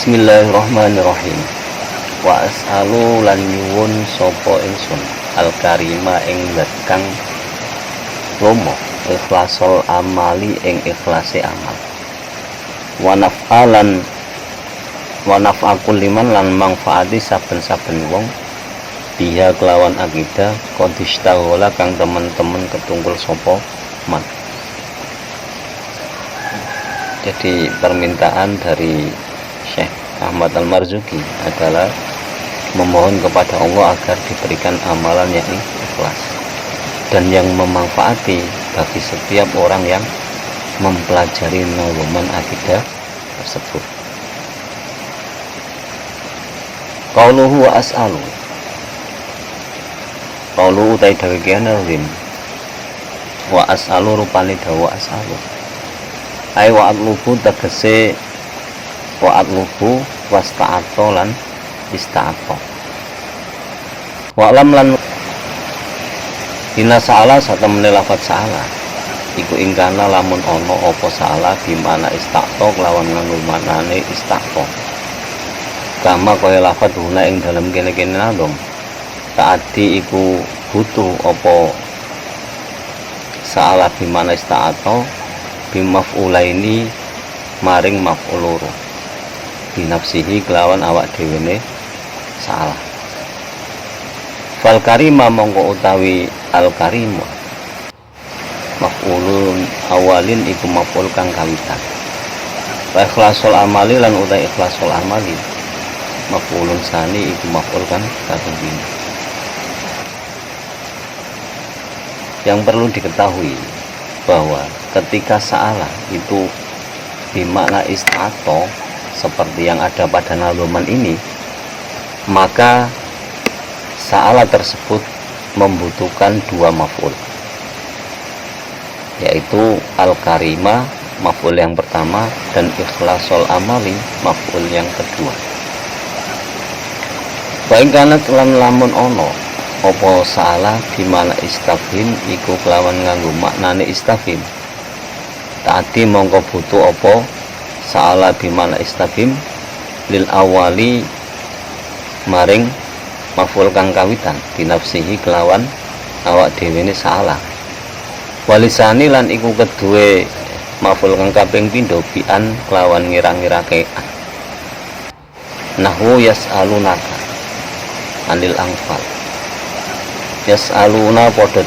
Bismillahirrahmanirrahim. Wa as'alu lan nyuwun sapa ingsun al karima ing zat kang lomo ikhlasol amali ing ikhlase amal. Wa naf'akul liman lan manfaati saben-saben wong biha kelawan akidah kodistaghola kang temen-temen ketungkul sapa man. Jadi permintaan dari Syekh Ahmad Al-Marzuki adalah memohon kepada Allah agar diberikan amalan yang ikhlas dan yang memanfaati bagi setiap orang yang mempelajari nazuman akidah tersebut. Qauluhu wa as'alu, qauluhu utai dawikian nazim, wa as'alu rupani dawa as'alu ai wa atlubu tegese wa atlubu wasta'ato lan ista'ato wa alam lan dina sa'ala satemene lafaz sa'ala iku ingkana lamun ono apa sa'ala dimana ista'to kelawan nganggo manane ista'to kama kaya lafaz guna ing dalem kene-kene nalum taati iku butuh apa sa'ala dimana ista'to bimaf'ulaini maring maf'uluru binafsihi kelawan awak dhewene salah. Fal karima mongko utawi al karimu maf'ulun awalin iku maf'ul kang kawitan. Wa ikhlasul amali lan utai ikhlasul amali maf'ulun sani iku maf'ul kang kadhawin. Yang perlu diketahui bahwa ketika sa'ala itu bermakna ista'ato seperti yang ada pada nazuman ini, maka sa'ala tersebut membutuhkan dua maf'ul, yaitu al-karima maf'ul yang pertama dan ikhlasul amali maf'ul yang kedua. Baik kanat lan lamun ono opo salah dimana istafhim iku kelawan nganggo maknane istafhim tadi mongko butuh opo salah dimana istafhim lil awali maring maf'ul kang kawitan binafsihi kelawan awak dhewene salah walisani lan iku kedue maf'ul kang kaping pindho bian kelawan ngira-ngirake nahwu yas'alunaka anil anfal yas'aluna podo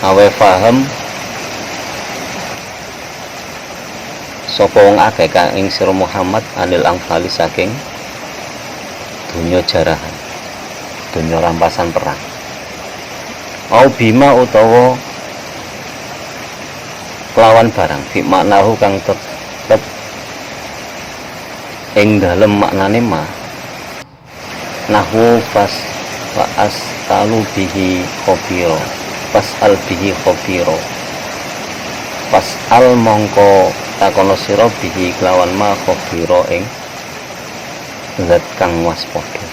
awe paham sapa wong akeh kang ing sira Muhammad anil anfali saking dunya jarahan dunya rampasan perang au bima utawa kelawan barang fi maknahu kang tetep ing dalem maknane ma nahwu fas wa astalu bihi khobiro fas'al bihi khobiro fas'al mongko takono sira bihi kelawan ma khobiro ing zat kang waspada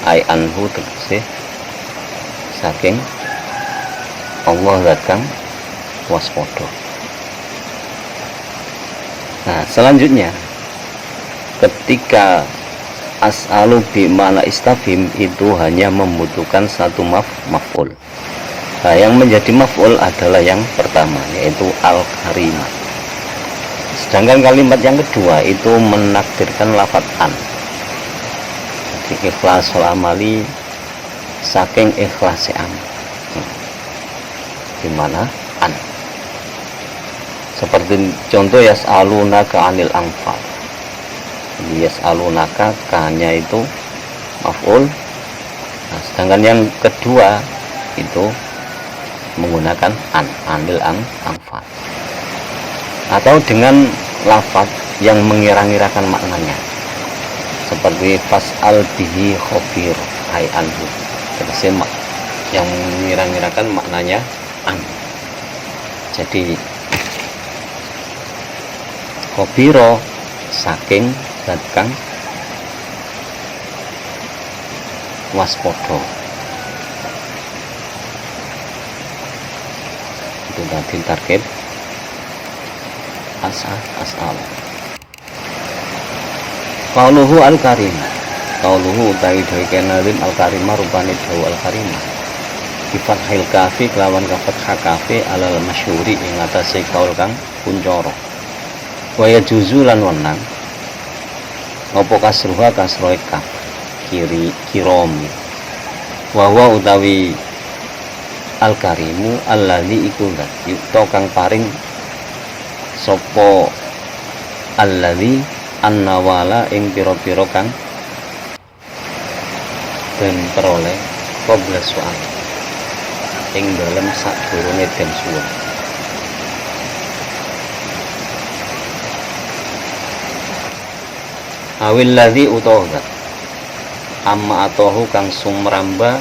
ai anhu tegese saking Allah zat kang waspada. Nah selanjutnya ketika as'alu bimana istafhim itu hanya membutuhkan satu maf'ul. Nah, yang menjadi maf'ul adalah yang pertama yaitu al-karimah. Sedangkan kalimat yang kedua itu menakdirkan lafaz an. Jadi ikhlasul amali saking ikhlasi amal. Dimana an. Seperti contoh yas'alunaka anil anfal. Yas'alunaka hanya itu maf'ul. Nah, sedangkan yang kedua itu menggunakan anil anfal atau dengan lafaz yang mengira-ngirakan maknanya seperti fas'al bihi khobir ai anhu tegese yang mengira-ngirakan maknanya an. Jadi khobiro saking zat kang waspada. Itu tadi target as'al. Qauluhu al-karim, qauluhu utawi dawe kenalin al-karimah rupane dawa al-karimah bi fathil kafi kelawan fathah kafi alal masyhuri ing atase kaul kang kuncara wa yajuzu lan wenang ngopo kasruha kasroe kaf kiri kiromi wa utawi al-karimu alladzi iku zat yukta kang paring sapa alladzi annawala ing pira-pira kang den peroleh qabla soal ing dalem sadurunge den suwun awil ladzi utawa amma atahu kang sumramba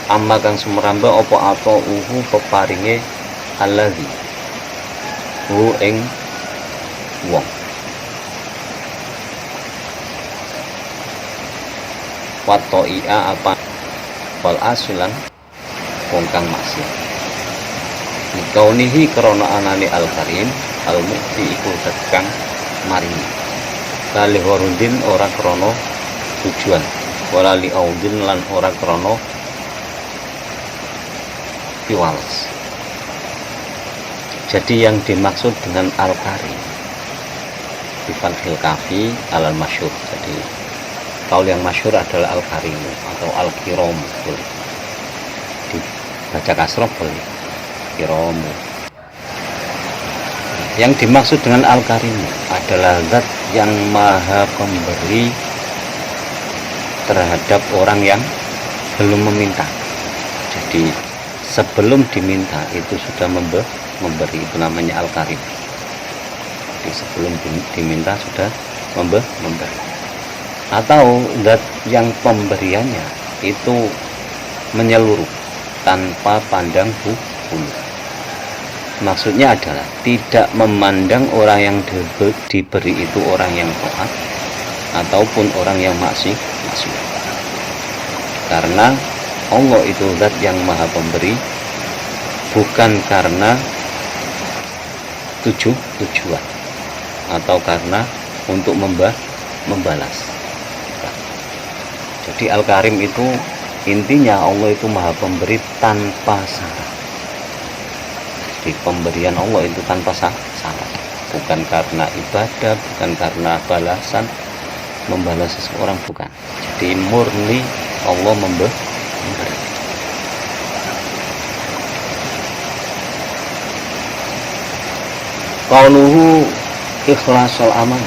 apa atauhu peparinge alladzi hu ing wong watoia apa wal asilan wong kang maksiat kaunihi krana anane al-karim al-mukti iku kang maringi kali horundin ora krana tujuan wala li audin lan ora krana piwales. Jadi yang dimaksud dengan al-karim bi fathil kafi alal masyhur. Jadi kaul yang masyhur adalah al-karimu atau al-kiram, boleh dibaca kasroh, boleh kiramu. Yang dimaksud dengan al-karimu adalah zat yang maha pemberi terhadap orang yang belum meminta. Jadi sebelum diminta itu sudah memberi, itu namanya al-karim. Jadi sebelum diminta sudah memberi. Atau zat yang pemberiannya itu menyeluruh tanpa pandang bulu. Maksudnya adalah tidak memandang orang yang diberi itu orang yang taat ataupun orang yang maksiat. Karena Allah itu zat yang maha pemberi, bukan karena tujuan atau karena untuk membalas. Jadi al-karim itu intinya Allah itu maha pemberi tanpa syarat. Jadi pemberian Allah itu tanpa syarat, bukan karena ibadah, bukan karena balasan, membalas seseorang, bukan. Jadi murni Allah memberi. Qauluhu ikhlasul amal.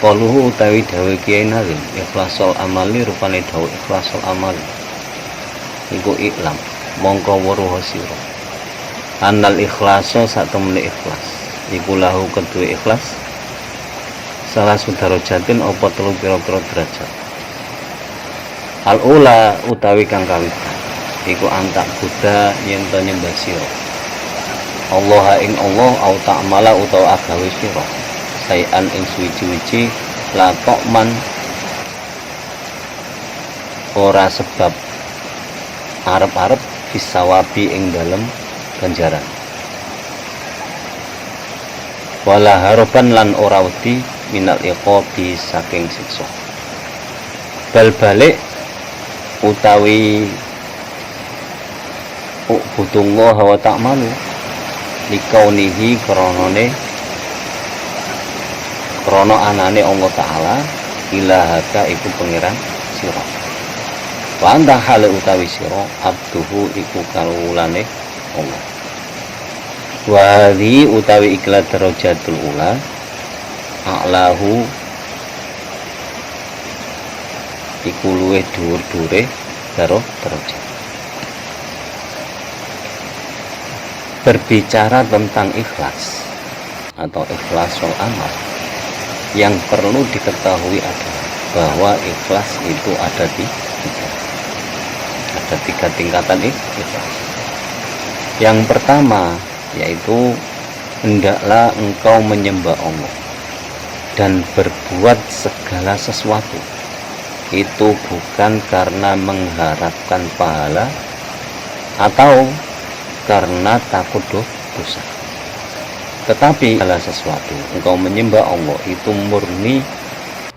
Qauluhu utawi dawe Kiai Nazim ikhlasul amali rupane dawe ikhlasul amali iku iklam mongko weruh sira annal ikhlaso satemene ikhlas iku lahu kedue ikhlas salah sudarajatin apa telu pira-pira derajat. Al-ula utawi kang kawitan iku antak buddha yen to nyembah sira Allah ing Allah au ta'mala utawa agawe sira sayan ing suwi-wiji la tokman ora sebab arep-arep bisawabi ing dalem ganjaran wala haroban lan ora wedi minal iqabi saking siksa bal balik utawi ubudullah wa ta'malu likaunihi krono anane Allah Ta'ala ilahaka iku pengiran sira wa anta hale utawi sira abduhu iku kawulane Allah wa hadhi utawi ikla darajatul ula a'lahu iku luwih dhuwur-dhuwure derajat. Berbicara tentang ikhlas atau ikhlasul amal, yang perlu diketahui adalah bahwa ikhlas itu ada tiga tingkatan ikhlas. Yang pertama yaitu hendaklah engkau menyembah Allah dan berbuat segala sesuatu itu bukan karena mengharapkan pahala atau karena takut dosa, Tetapi adalah sesuatu engkau menyembah Allah itu murni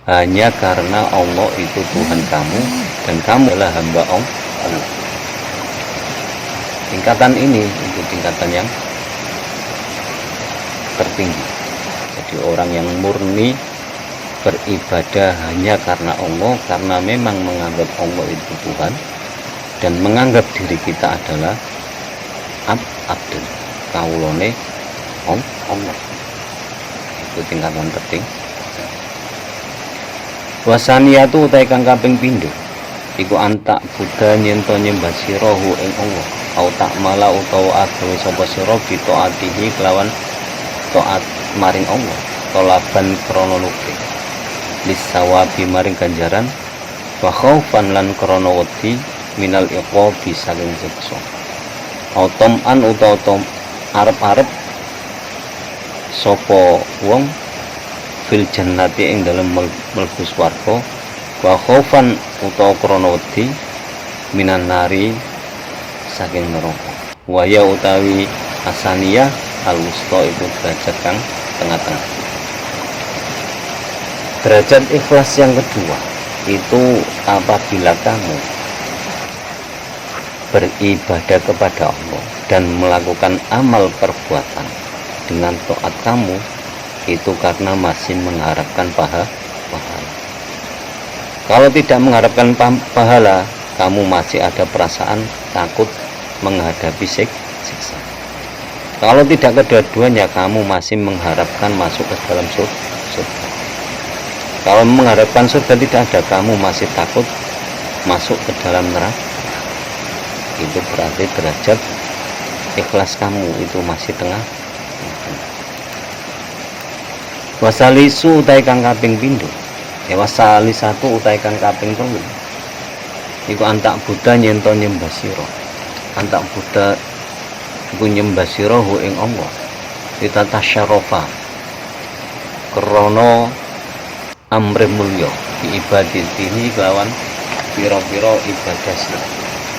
hanya karena Allah itu Tuhan kamu dan kamu adalah hamba Allah. Tingkatan ini itu tingkatan yang tertinggi. Jadi orang yang murni beribadah hanya karena Allah, karena memang menganggap Allah itu Tuhan dan menganggap diri kita adalah abdun kaulone Allah. Itu tingkatan tertinggi. Wasaniyatu utai kang kaping pindho iku antak Buddha nyento nyembah sirahu ing Allah au tak mala utawa agawe sapa sira bitaatihi kelawan taat maring Allah tolaban krana nuki lisawabi maring ganjaran wa khaufan lan krana wedi minal iqabi saking siksa au taman utawa arep-arep sapa wong fil jannati ing dalem mlebu swarga wa khaufan utawa krana wedi minan nari saking neraka waya utawi asaniyah al-wusta itu derajat kang tengah-tengah. Derajat ikhlas yang kedua itu apabila kamu beribadah kepada Allah dan melakukan amal perbuatan dengan taat kamu itu karena masih mengharapkan pahala. Kalau tidak mengharapkan pahala, kamu masih ada perasaan takut menghadapi siksa. Kalau tidak kedua-duanya, kamu masih mengharapkan masuk ke dalam surga. Kalau mengharapkan surga tidak ada, kamu masih takut masuk ke dalam neraka. Itu berarti derajat ikhlas kamu itu masih tengah. Wasalisu utai kang kaping pindho. Wasalisatu utai kang kaping telu. Iku antak Buddha nyento nyembah sira. Antak Buddha iku nyembah sira hu ing Allah. Kita tasyarofa krana amre mulya diibadatihi kelawan pira-pira ibadah sira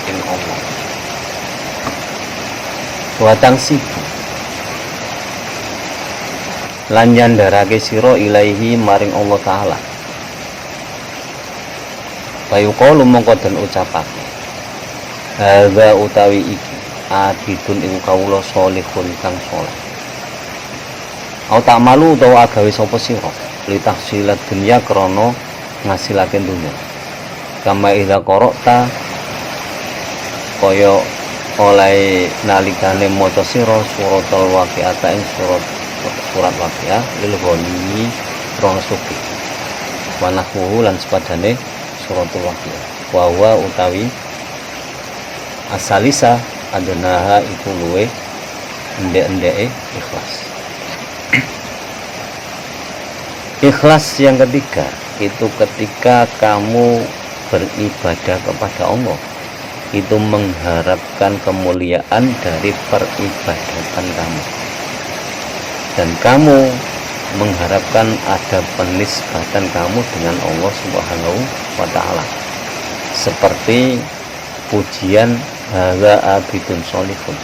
ing Allah. Watang sibu lan nyandarake sira ilaihi maring Allah taala. Bayuqalu mongko den ucapake hadza utawi iki abidun ing kawula sholihun kang saleh. Au tak malu utawa agawe sapa sira litahsilat dunya krana ngasilake dunya. Kama idza qara'ta kaya oleh nalikane maca sira suratul waqi'ah ing surat waqi'ah lil ghani krana suki. Wa nahwu lan sepadane suratul waqi'ah. Wa utawi asalisa adnaha iku luwe endek-endeke ikhlas. Ikhlas yang ketiga itu ketika kamu beribadah kepada Allah itu mengharapkan kemuliaan dari peribadatan kamu dan kamu mengharapkan ada penisbatan kamu dengan Allah Subhanahu wa ta'ala seperti pujian hadza abidun sholihun.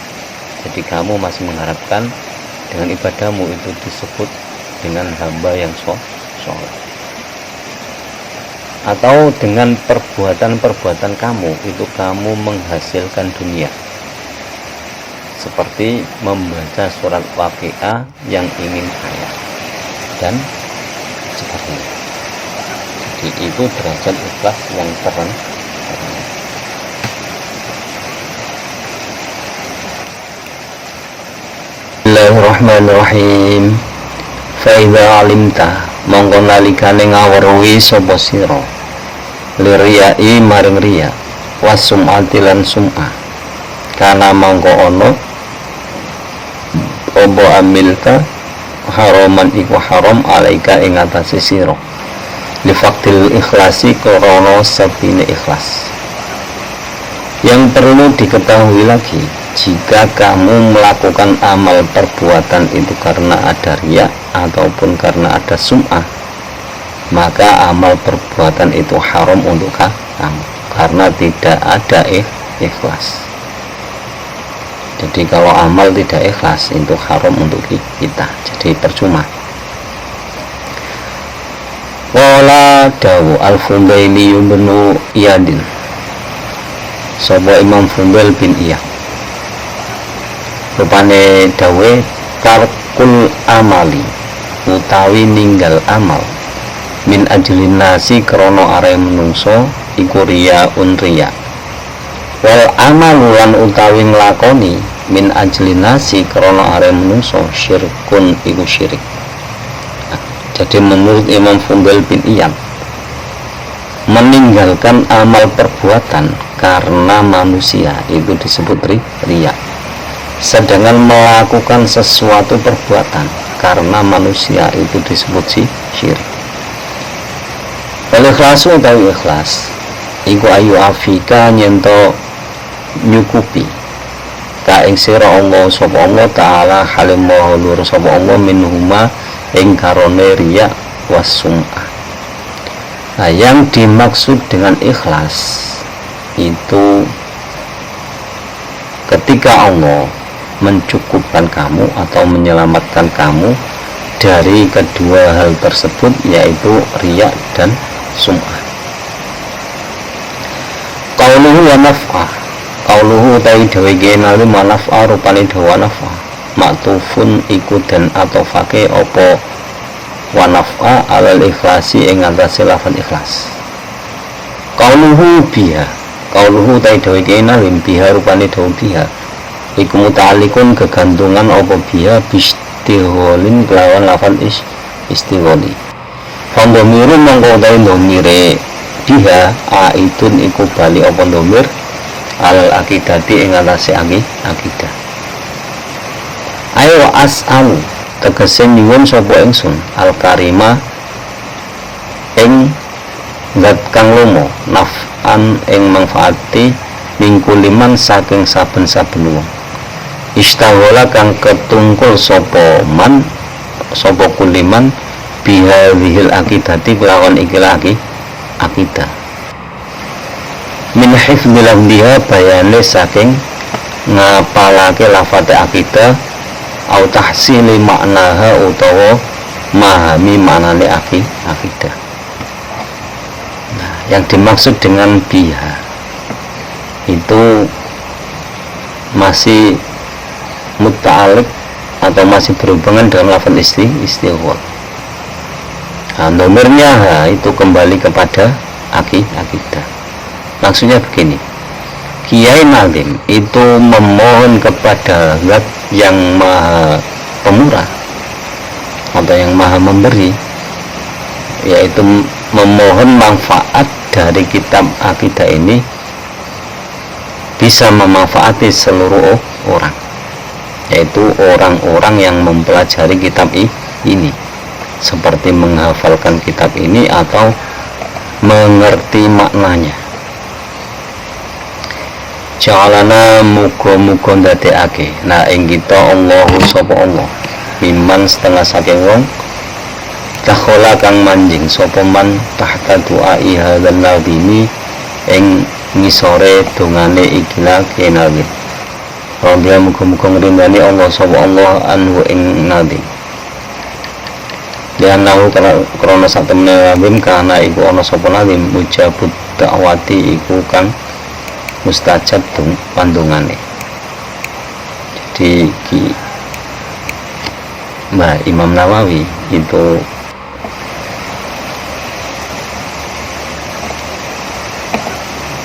Jadi kamu masih mengharapkan dengan ibadahmu itu disebut dengan hamba yang soleh, atau dengan perbuatan-perbuatan kamu itu kamu menghasilkan dunia seperti membaca surat waqi'ah yang ingin kaya dan sebagainya. Jadi itu derajat ikhlas yang terendah. Bismillahirrahmanirrahim. Fa idza alimta mongko nalikane ngaweruhi sapa sira liriyai maring riya wasum'ati lan sum'ah kana mongko ana apa amilta haraman iku haram alaika ing atase sira li faqdil ikhlasi krana sepine ikhlas. Yang perlu diketahui lagi, jika kamu melakukan amal perbuatan itu karena ada riya ataupun karena ada sum'ah, maka amal perbuatan itu haram untuk kamu karena tidak ada ikhlas. Jadi kalau amal tidak ikhlas itu haram untuk kita, jadi percuma. Wala dawu al-Fudaili bin Iyadin, sapa Imam Fudail bin Iyad, rupane dawe tarkul amali utawi ninggal amal min ajlin nasi krana are menungso iku riya unriya. Wal amalu lan utawi nglakoni min ajlin nasi krana are menungso syirkun iku syirik. Jadi menurut Imam Fudail bin Iyad, meninggalkan amal perbuatan karena manusia itu disebut riya, sedangkan melakukan sesuatu perbuatan karena manusia itu disebut syirik. Al-ikhlasu utawi ikhlas iku ayu afika nyento nyukupi ka ing sira Allah sapa Allah taala halim maha luhur sapa Allah minhuma ing karone riya wasum'ah. Nah, yang dimaksud dengan ikhlas itu ketika Allah mencukupkan kamu atau menyelamatkan kamu dari kedua hal tersebut, yaitu riya dan sum'ah. Qauluhu wa naf'ah, qauluhu ta'i dawe genali manaf'ah rupani dawa naf'ah maktufun iku dan atofake opo wa naf'ah alal ikhlasi ing atase lafal ikhlas. Qauluhu biha, qauluhu ta'i dawe genali biha rupani dawa biha iku muta'alikun kegantungan opo biha bistigholin kelawan lafal istigholi. Fandomiru mengkodai domire biha aitun iku bali opo domir alal akidati ing atase akidah. Ayo as'alu tegese nyuwun sapa ingsun al karima ing zat kang lomo naf'an ing manfaati mingkuliman saking saben-saben wong istaghola kang ketungkul sapa man sapa kuliman biha wihil akidati kelawan ikilah akidah min hifdzil lafdhiha bayane saking ngapalake lafate akidah au tahsili maknaha utawa memahami maknane akidah. Nah, yang dimaksud dengan biha itu masih muta'alliq atau masih berhubungan dengan lafaz istighfar. Nah, nomernya itu kembali kepada akidah. Maksudnya begini, Kiai Nazim itu memohon kepada Zat yang maha pemurah atau yang maha memberi, yaitu memohon manfaat dari kitab akidah ini bisa memanfaati seluruh orang, yaitu orang-orang yang mempelajari kitab ini, seperti menghafalkan kitab ini atau mengerti maknanya. Ja'alana muga-muga ndadekake nah ing kita Allahu sapa Allah miman setengah saking wong takhola kang manjing sapa man tahta du'ai hadzal nadhimi ing ngisore dongane ikilah kenalin. Radhiya muga-muga ngrindani Allah sapa Allah anhu ing nadhim. Dan nahu krana satemene nadhim kana iku ana sapa nadhim mujabut dakwati iku kang mustajab pandungane. Jadi Mbak Imam Nawawi itu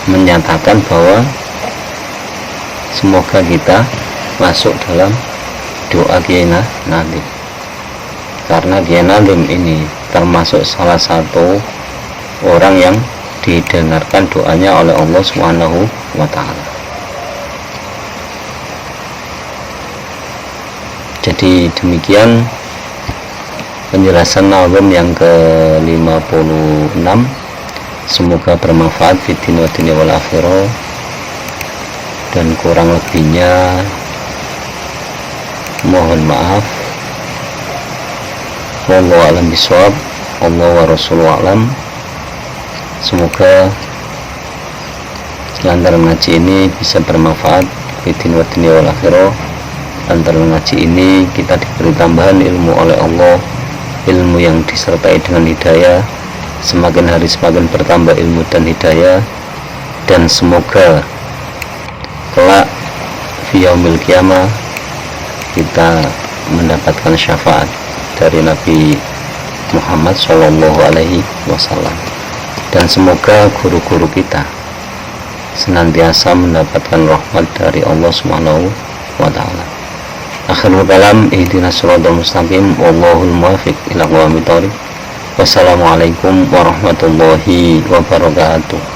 menyatakan bahwa semoga kita masuk dalam doa Kiai Nazim, karena Kiai Nazim ini termasuk salah satu orang yang didengarkan doanya oleh Allah Subhanahu wa ta'ala. Jadi demikian penjelasan nazam yang ke-56. Semoga bermanfaat fiddin wa dunya wal akhirah, dan kurang lebihnya mohon maaf. Wallahu a'lam bishawab. Allah wa rasuluhu a'lam. Semoga lantaran ngaji ini bisa bermanfaat fiddin wa dunya wal akhirah. Antara ngaji ini kita diberi tambahan ilmu oleh Allah, ilmu yang disertai dengan hidayah. Semakin hari semakin bertambah ilmu dan hidayah, dan semoga kelak fi yaumil qiyamah kita mendapatkan syafaat dari Nabi Muhammad Shallallahu Alaihi Wasallam, dan semoga guru-guru kita senantiasa mendapatkan rahmat dari Allah Subhanahu wa Ta'ala. Akhirul kalam, ihdinas siratal mustaqim, wallahul muwaffiq ila aqwamit thoriq. Wassalamualaikum warahmatullahi wabarakatuh.